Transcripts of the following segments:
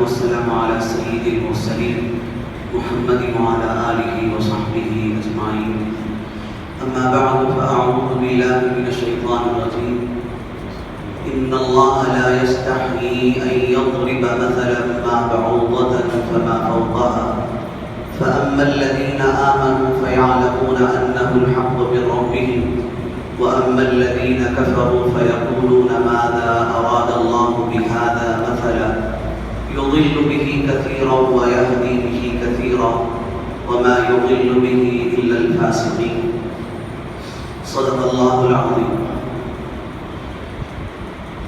والسلام على سيد المرسلين محمد وعلى آله وصحبه أجمعين. أما بعد فأعوذ بالله من الشيطان الرجيم. إن الله لا يستحيي أن يضرب مثلا ما بعوضة فما فوقها فأما الذين آمنوا فيعلمون أنه الحق من ربهم وأما الذين كفروا فيقولون ماذا أراد الله بهذا مثلا يضل به كثيرا ويهدي به كثيرا وما يضل به إلا الفاسقين. صدق الله العظيم.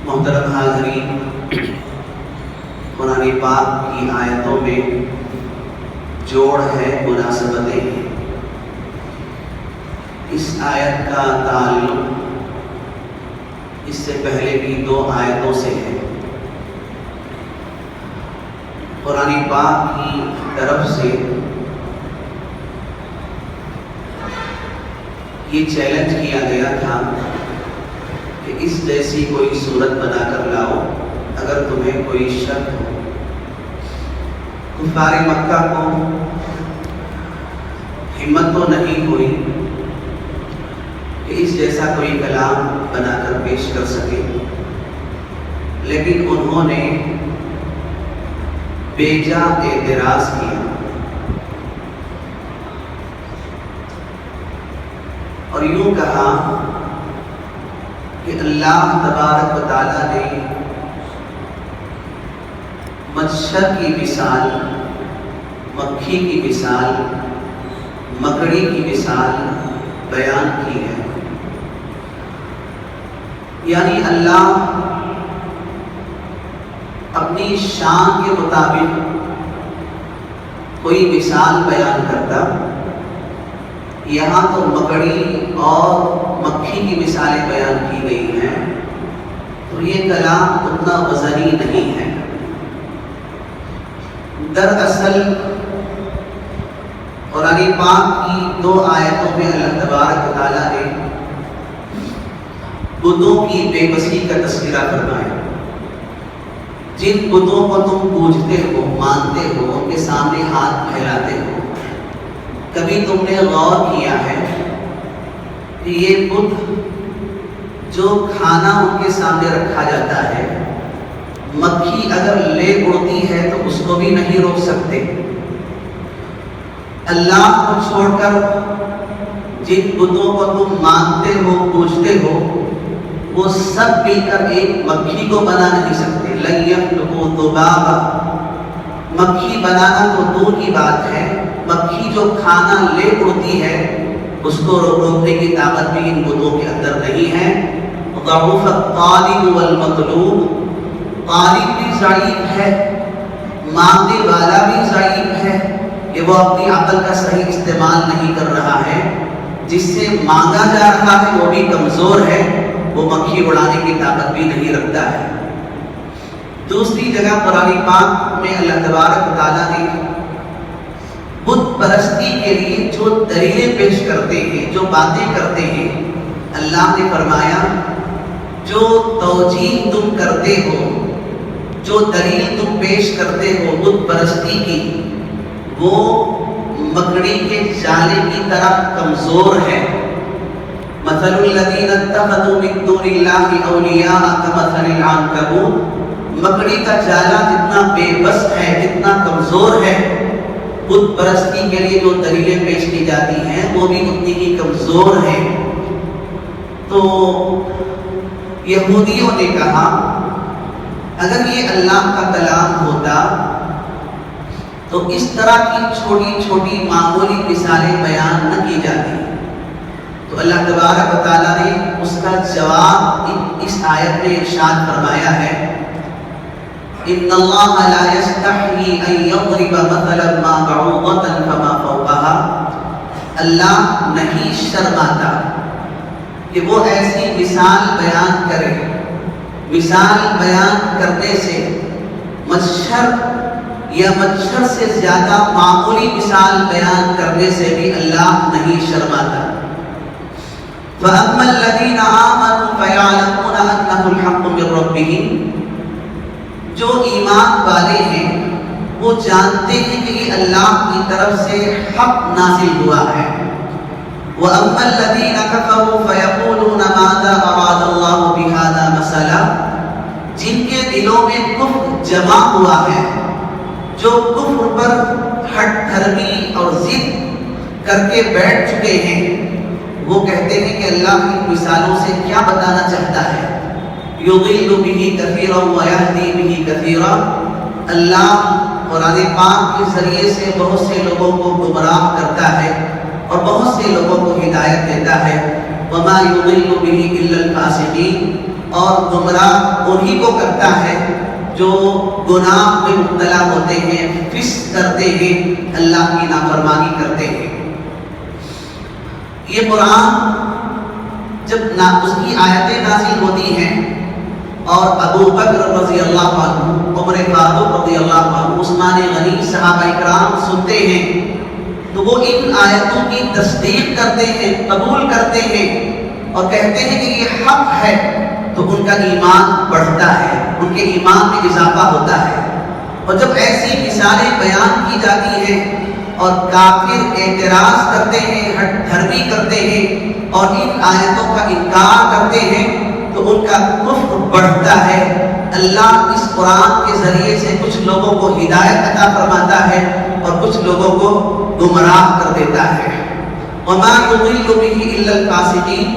محترم حاضرین، قرآن پاک کی آیتوں میں جوڑ ہے، مناسبتیں ہیں. اس آیت کا تعلق اس سے پہلے کی 2 آیتوں سے ہے. قرآن پاک کی طرف سے یہ چیلنج کیا گیا تھا کہ اس جیسی کوئی صورت بنا کر لاؤ اگر تمہیں کوئی شک ہو. کفار مکہ کو ہمت تو نہیں ہوئی کہ اس جیسا کوئی کلام بنا کر پیش کر سکے، لیکن انہوں نے بیجا اعتراض کیا اور یوں کہا کہ اللہ تبارک و تعالیٰ نے مچھر کی مثال، مکھی کی مثال، مکڑی کی مثال بیان کی ہے. یعنی اللہ اپنی شان کے مطابق کوئی مثال بیان کرتا، یہاں تو مکڑی اور مکھی کی مثالیں بیان کی گئی ہیں، تو یہ کلام اتنا وزنی نہیں ہے. دراصل قرآن پاک کی 2 آیتوں میں اللہ تبارک و تعالیٰ نے بتوں کی بے بسی کا تذکرہ فرمایا. جن بتوں کو تم پوجتے ہو، مانتے ہو، ان کے سامنے ہاتھ پھیلاتے ہو، کبھی تم نے غور کیا ہے کہ یہ بت جو کھانا ان کے سامنے رکھا جاتا ہے، مکھی اگر لے اڑتی ہے تو اس کو بھی نہیں روک سکتے. اللہ کو چھوڑ کر جن بتوں کو تم مانتے ہو، پوجتے ہو، وہ سب مل کر ایک مکھی کو بنا نہیں سکتے. لن یخلقوا ذبابا، مکھی بنانا تو دور کی بات ہے، مکھی جو کھانا لے اڑتی ہے اس کو روکنے کی طاقت بھی ان بتوں کے اندر نہیں ہے. ضعف الطالب والمطلوب، طالب بھی ضعیف ہے، مانگنے والا بھی ضعیف ہے کہ وہ اپنی عقل کا صحیح استعمال نہیں کر رہا ہے. جس سے مانگا جا رہا ہے وہ بھی کمزور ہے، وہ مکھی اڑانے کی طاقت بھی نہیں رکھتا ہے. دوسری جگہ قرآن پاک میں اللہ تبارک و تعالیٰ نے بت پرستی کے لیے جو دلیلیں پیش کرتے ہیں، جو باتیں کرتے ہیں، اللہ نے فرمایا جو توجیہ تم کرتے ہو، جو دلیل تم پیش کرتے ہو بت پرستی کی، وہ مکڑی کے جالے کی طرح کمزور ہے. مثل الذین اتخذوا من دون اللہ اولیاء کمثل العنکبوت، مکڑی کا جالا جتنا بے بس ہے، جتنا کمزور ہے، بت پرستی کے لیے جو دلیلیں پیش کی جاتی ہیں وہ بھی اتنی ہی کمزور ہیں. تو یہودیوں نے کہا اگر یہ اللہ کا کلام ہوتا تو اس طرح کی چھوٹی چھوٹی معمولی مثالیں بیان نہ کی جاتی. تو اللہ تبارک و تعالیٰ نے اس کا جواب اس آیت میں ارشاد فرمایا ہے ان اللہ لا یستحیی ان یضرب مثلا ما بعوضۃ فما فوقها، اللہ نہیں شرماتا کہ وہ ایسی مثال بیان کرے. مثال بیان کرنے سے مچھر یا مچھر سے زیادہ معمولی مثال بیان کرنے سے بھی اللہ نہیں شرماتا. فَأَمَّا الَّذِينَ آمَنُوا فَيَعْلَمُونَ أَنَّهُ الْحَقُّ مِنْ رَبِّهِمْ، جو ایمان والے ہیں جانتے ہیں کہ یہ اللہ کی طرف سے حق نازل ہوا ہے۔ وَأَمَّا الَّذِينَ كَفَرُوا فَيَقُولُونَ مَاذَا أَرَادَ اللَّهُ بِهَذَا مَثَلًا، جن کے دلوں میں کفر جمع ہوا ہے، جو کفر پر ہٹ دھرمی اور ضد کر کے بیٹھ چکے ہیں، وہ کہتے ہیں کہ اللہ کی مثالوں سے کیا بتانا چاہتا ہے۔ یضل بہ کثیرا ویہدی بہ کثیرا، اللہ قرآن پاک کے ذریعے سے بہت سے لوگوں کو گمراہ کرتا ہے اور بہت سے لوگوں کو ہدایت دیتا ہے۔ وما یضل بہ الا الفاسقین، اور گمراہ انہی کو کرتا ہے جو گناہ میں مبتلا ہوتے ہیں، فسق کرتے ہیں، اللہ کی نافرمانی کرتے ہیں۔ یہ قرآن جب اس کی آیتیں نازل ہوتی ہیں اور ابو بکر رضی اللہ عنہ، عمر فاروق رضی اللہ عنہ، عثمان غنی، صحابہ اکرام سنتے ہیں تو وہ ان آیتوں کی تصدیق کرتے ہیں، قبول کرتے ہیں اور کہتے ہیں کہ یہ حق ہے، تو ان کا ایمان بڑھتا ہے، ان کے ایمان میں اضافہ ہوتا ہے۔ اور جب ایسی مثالیں بیان کی جاتی ہیں اور کافر اعتراض کرتے ہیں، ہٹ دھرمی کرتے ہیں اور ان آیتوں کا انکار کرتے ہیں، تو ان کا کفر بڑھتا ہے۔ اللہ اس قرآن کے ذریعے سے کچھ لوگوں کو ہدایت عطا فرماتا ہے اور کچھ لوگوں کو گمراہ کر دیتا ہے۔ وما یضل بہ الا الفاسقین،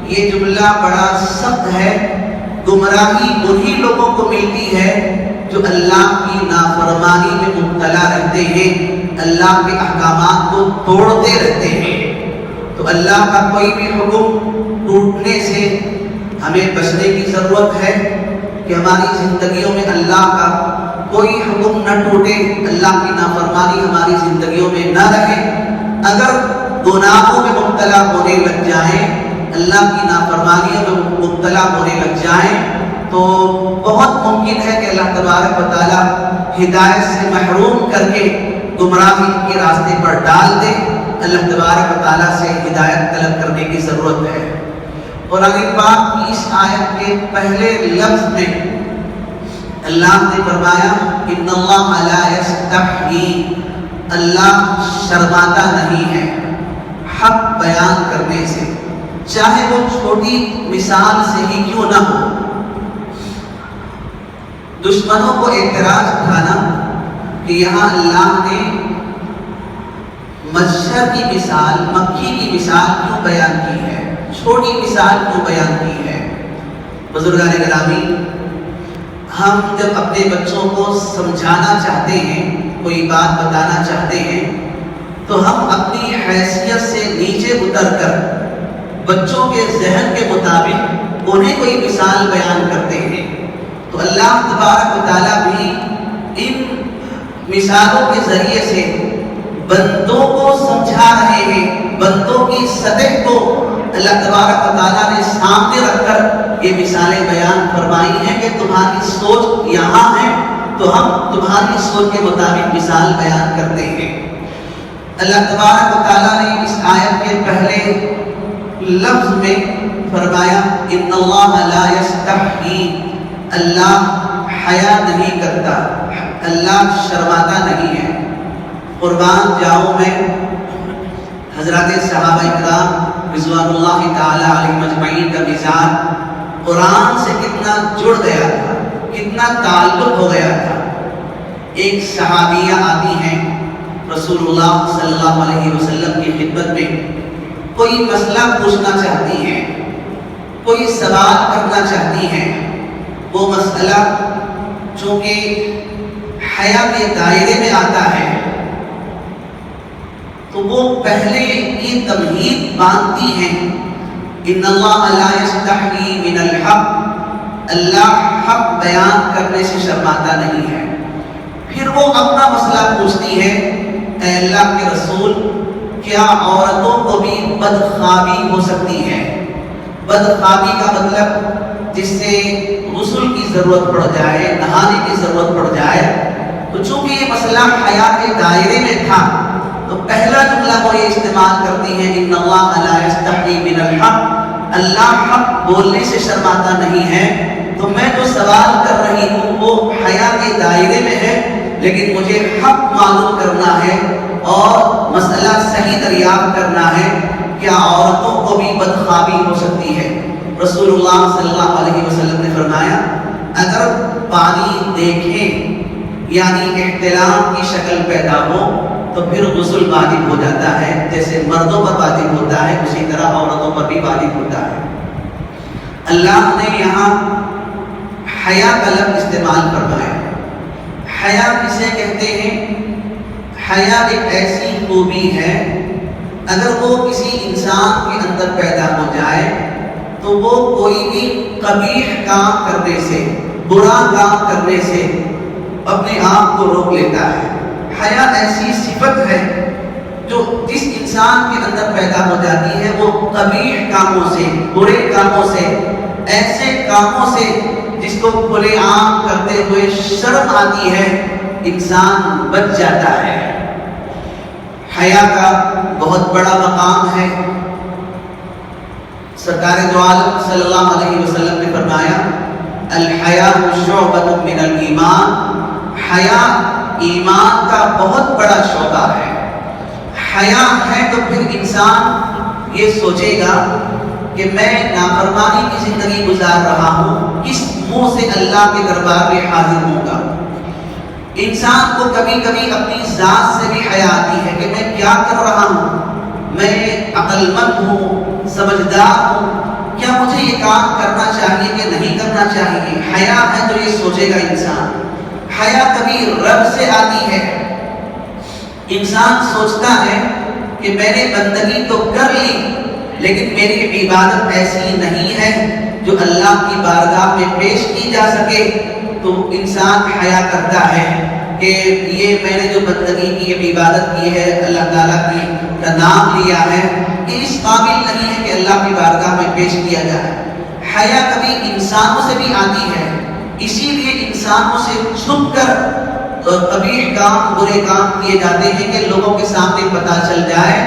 یہ جملہ بڑا سخت ہے۔ گمراہی انہی لوگوں کو ملتی ہے جو اللہ کی نافرمانی میں مبتلا رہتے ہیں، اللہ کے احکامات کو توڑتے رہتے ہیں۔ تو اللہ کا کوئی بھی حکم ٹوٹنے سے ہمیں بچنے کی ضرورت ہے کہ ہماری زندگیوں میں اللہ کا کوئی حکم نہ ٹوٹے، اللہ کی نافرمانی ہماری زندگیوں میں نہ رہے۔ اگر گناہوں میں مبتلا ہونے لگ جائیں، اللہ کی نافرمانیوں میں مبتلا ہونے لگ جائیں، تو بہت ممکن ہے کہ اللہ تبارک و تعالیٰ ہدایت سے محروم کر کے گمراہی کے راستے پر ڈال دے۔ اللہ تبارک و تعالیٰ سے ہدایت طلب کرنے کی ضرورت ہے۔ قرآن پاک کی اس آیت کے پہلے لفظ میں اللہ نے فرمایا ان اللہ لا یستحیی، اللہ شرماتا نہیں ہے حق بیان کرنے سے، چاہے وہ چھوٹی مثال سے ہی کیوں نہ ہو۔ دشمنوں کو اعتراض تھا نا کہ یہاں اللہ نے مچھر کی مثال، مکھی کی مثال کیوں بیان کی ہے، چھوٹی مثال کیوں بیان کی ہے۔ بزرگان گرامی، ہم جب اپنے بچوں کو سمجھانا چاہتے ہیں، کوئی بات بتانا چاہتے ہیں، تو ہم اپنی حیثیت سے نیچے اتر کر بچوں کے ذہن کے مطابق انہیں کوئی مثال بیان کرتے ہیں۔ تو اللہ تبارک و تعالیٰ بھی ان مثالوں کے ذریعے سے بندوں کو سمجھا رہے ہیں، بندوں کی سطح کو اللہ تبارک و تعالیٰ نے سامنے رکھ کر یہ مثالیں بیان فرمائی ہیں کہ تمہاری سوچ یہاں ہے تو ہم تمہاری سوچ کے مطابق مثال بیان کرتے ہیں۔ اللہ تبارک و تعالیٰ نے اس آیت کے پہلے لفظ میں فرمایا ان اللہ لا یستحیی، اللہ حیا نہیں کرتا، اللہ شرماتا نہیں ہے۔ قربان جاؤں میں حضرات صحابہ اکرام رضوان اللہ تعالی علیہم اجمعین کا مزاج قرآن سے کتنا جڑ گیا تھا، کتنا تعلق ہو گیا تھا۔ ایک صحابیہ آتی ہیں رسول اللہ صلی اللہ علیہ وسلم کی خدمت میں، کوئی مسئلہ پوچھنا چاہتی ہیں، کوئی سوال کرنا چاہتی ہیں۔ وہ مسئلہ چونکہ حیا کے دائرے میں آتا ہے تو وہ پہلے یہ تمہید باندھتی ہیں ان اللہ لا یستحیی من الحق، اللہ حق بیان کرنے سے شرماتا نہیں ہے۔ پھر وہ اپنا مسئلہ پوچھتی ہے، اے اللہ کے رسول، کیا عورتوں کو بھی بدخوابی ہو سکتی ہے؟ بدخوابی کا مطلب جس سے غسل کی ضرورت پڑ جائے، نہانے کی ضرورت پڑ جائے۔ تو چونکہ یہ مسئلہ حیا کے دائرے میں تھا تو پہلا جملہ وہ یہ استعمال کرتی ہے ان اللہ لا یستحیی من الحق، اللہ حق بولنے سے شرماتا نہیں ہے۔ تو میں جو سوال کر رہی ہوں وہ حیا کے دائرے میں ہے، لیکن مجھے حق معلوم کرنا ہے اور مسئلہ صحیح دریافت کرنا ہے. کیا عورتوں کو بھی بدخوابی ہو سکتی ہے؟ رسول اللہ صلی اللہ علیہ وسلم نے فرمایا اگر پانی دیکھیں یعنی احتلام کی شکل پیدا ہو تو پھر غسل واجب ہو جاتا ہے. جیسے مردوں پر واجب ہوتا ہے اسی طرح عورتوں پر بھی واجب ہوتا ہے. اللہ نے یہاں حیا کا لفظ استعمال فرمایا. حیا کسے کہتے ہیں؟ حیا ایک ایسی خوبی ہے اگر وہ کسی انسان کے اندر پیدا ہو جائے تو وہ کوئی بھی قبیح کام کرنے سے، برا کام کرنے سے اپنے آپ کو روک لیتا ہے. حیا ایسی صفت ہے جو جس انسان کے اندر پیدا ہو جاتی ہے وہ قبیح کاموں سے، برے کاموں سے، ایسے کاموں سے جس کو کھلے عام کرتے ہوئے شرم آتی ہے انسان بچ جاتا ہے. حیا کا بہت بڑا مقام ہے. سرکار دو عالم صلی اللہ علیہ وسلم نے فرمایا الحیاء شعبۃ من الایمان. حیا ایمان کا بہت بڑا شعبہ ہے. حیا ہے تو پھر انسان یہ سوچے گا کہ میں نافرمانی کی زندگی گزار رہا ہوں، کس منہ سے اللہ کے دربار میں حاضر ہوں گا. انسان کو کبھی کبھی اپنی ذات سے بھی حیا آتی ہے کہ میں کیا کر رہا ہوں، میں عقل مند ہوں، سمجھدار ہوں، کیا مجھے یہ کام کرنا چاہیے کہ نہیں کرنا چاہیے. حیا ہے تو یہ سوچے گا انسان. حیا کبھی رب سے آتی ہے. انسان سوچتا ہے کہ میں نے بندگی تو کر لی لیکن میری عبادت ایسی نہیں ہے جو اللہ کی بارگاہ میں پیش کی جا سکے. تو انسان حیا کرتا ہے کہ یہ میں نے جو بندگی کی عبادت کی ہے، اللہ تعالیٰ کی کا نام لیا ہے، یہ اس قابل نہیں ہے کہ اللہ کی بارگاہ میں پیش کیا جائے. حیا کبھی انسانوں سے بھی آتی ہے، اسی لیے انسانوں سے چھپ کر قبیح کام، برے کام کیے جاتے ہیں کہ لوگوں کے سامنے پتہ چل جائے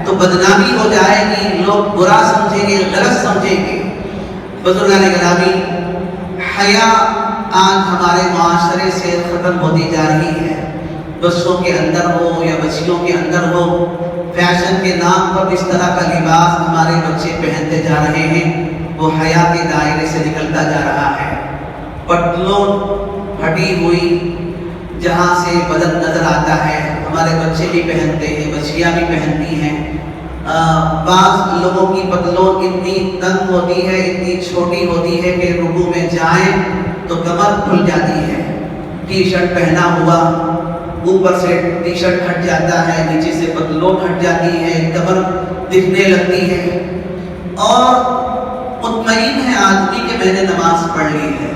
تو بدنامی ہو جائے گی، لوگ برا سمجھیں گے، غلط سمجھیں گے. بزرگان گرامی، حیا آج ہمارے معاشرے سے ختم ہوتی جا رہی ہے. بچوں کے اندر ہو یا بچیوں کے اندر ہو، فیشن کے نام پر اس طرح کا لباس ہمارے بچے پہنتے جا رہے ہیں، وہ حیا کے دائرے سے نکلتا جا رہا ہے. پتلون پھٹی ہوئی جہاں سے بدن نظر آتا ہے ہمارے بچے بھی پہنتے ہیں، بچیاں بھی پہنتی ہیں. بعض لوگوں کی پتلون اتنی تنگ ہوتی ہے، اتنی چھوٹی ہوتی ہے کہ رکوع میں جائیں تو کمر کھل جاتی ہے. ٹی شرٹ پہنا ہوا اوپر سے ٹی شرٹ ہٹ جاتا ہے، نیچے سے پتلون ہٹ جاتی ہے، کمر دکھنے لگتی ہے اور مطمئن ہے آدمی کہ میں نے نماز پڑھ لی ہے.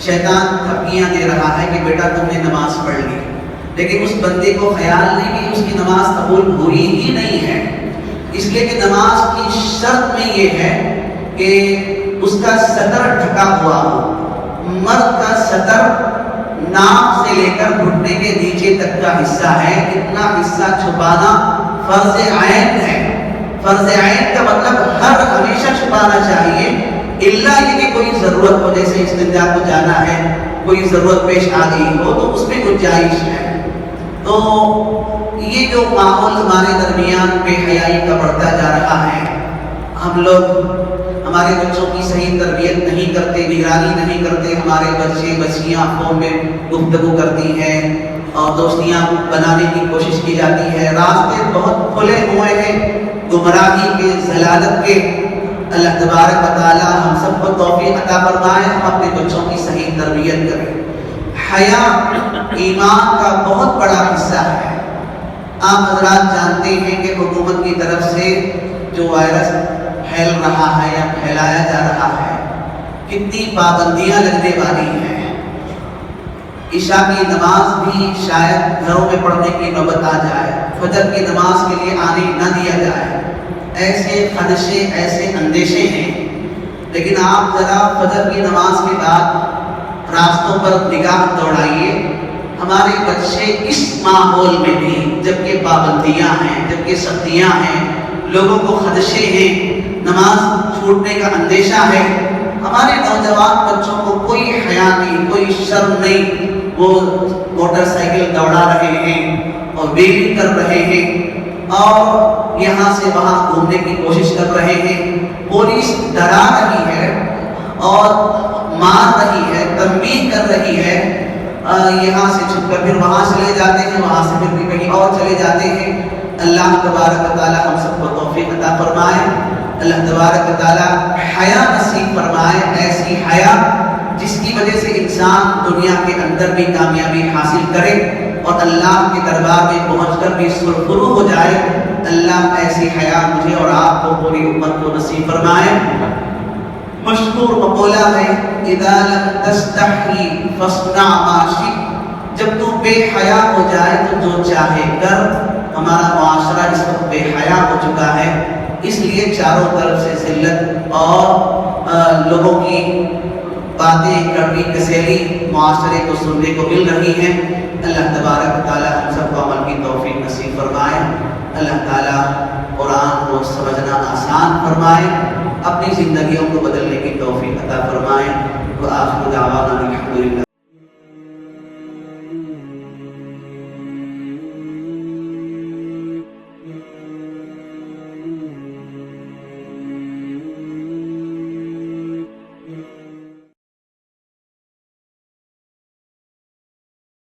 شیطان دھمکیاں دے رہا ہے کہ بیٹا تم نے نماز پڑھ لی، لیکن اس بندے کو خیال نہیں کہ اس کی نماز قبول ہوئی ہی نہیں ہے. اس لیے کہ نماز کی شرط میں یہ ہے کہ اس کا سطر ڈھکا ہوا ہو. مرد کا سطر ناک سے لے کر گھٹنے کے نیچے تک کا حصہ ہے، اتنا حصہ چھپانا فرض عین ہے. فرض عین کا مطلب ہر ہمیشہ چھپانا چاہیے، الا یہ کہ کوئی ضرورت ہو، جیسے استنجا کو جانا ہے، کوئی ضرورت پیش آ گئی ہو تو اس میں گنجائش ہے. تو یہ جو ماحول ہمارے درمیان بے حیائی کا بڑھتا جا رہا ہے، ہم لوگ ہمارے بچوں کی صحیح تربیت نہیں کرتے، نگرانی نہیں کرتے. ہمارے بچے بچیاں فون میں گفتگو کرتی ہیں اور دوستیاں بنانے کی کوشش کی جاتی ہے. راستے بہت کھلے ہوئے ہیں گمراہی کے، ضلالت کے. اللہ تبارک و تعالی ہم سب کو توفیق عطا فرمائے، ہم اپنے بچوں کی صحیح تربیت کریں. حیا ایمان کا بہت بڑا حصہ ہے. آپ حضرات جانتے ہیں کہ حکومت کی طرف سے جو وائرس پھیل رہا ہے یا پھیلایا جا رہا ہے، کتنی پابندیاں لگنے والی ہیں. عشاء کی نماز بھی شاید گھروں میں پڑھنے کی نوبت آ جائے، فجر کی نماز کے لیے آنے نہ دیا جائے. ایسے خدشے، ایسے اندیشے ہیں. لیکن آپ ذرا فجر کی نماز کے بعد راستوں پر نگاہ دوڑائیے. ہمارے بچے اس ماحول میں بھی، جبکہ پابندیاں ہیں، جبکہ سختیاں ہیں، لوگوں کو خدشے ہیں، نماز چھوٹنے کا اندیشہ ہے، ہمارے نوجوان بچوں کو کوئی حیا نہیں، کوئی شرم نہیں. وہ موٹر سائیکل دوڑا رہے ہیں اور ویلنگ کر رہے ہیں اور یہاں سے وہاں گھومنے کی کوشش کر رہے ہیں، پولیس ڈرا رہی ہے اور مار رہی ہے، تنبیہ کر رہی ہے، یہاں سے چھپ کر پھر وہاں چلے جاتے ہیں، وہاں سے پھر کہیں اور چلے جاتے ہیں۔ اللہ تبارک و تعالی ہم سب کو توفیق عطا فرمائے، اللہ تبارک و تعالی حیا نصیب فرمائے، ایسی حیا جس کی وجہ سے انسان دنیا کے اندر بھی کامیابی حاصل کرے اور اللہ کے دربار میں پہنچ کر بھی سرخرو ہو جائے۔ اللہ ایسی حیا مجھے اور آپ کو، پوری امت کو نصیب فرمائے۔ مشہور مقولہ ہے اذا لم تستحی فاصنع ما شئت، جب تو بے حیا ہو جائے تو جو چاہے کر۔ ہمارا معاشرہ اس وقت بے حیا ہو چکا ہے، اس لیے چاروں طرف سے ذلت اور لوگوں کی باتیں کڑوی کسیلی معاشرے کو سننے کو مل رہی ہیں۔ اللہ تبارک و تعالی ہم سب کو عمل کی توفیق نصیب فرمائے، اللہ تعالی قرآن کو سمجھنا آسان فرمائے، اپنی زندگیوں کو بدلنے کی توفیق عطا فرمائے۔ وآخر دعوانا الحمدللہ۔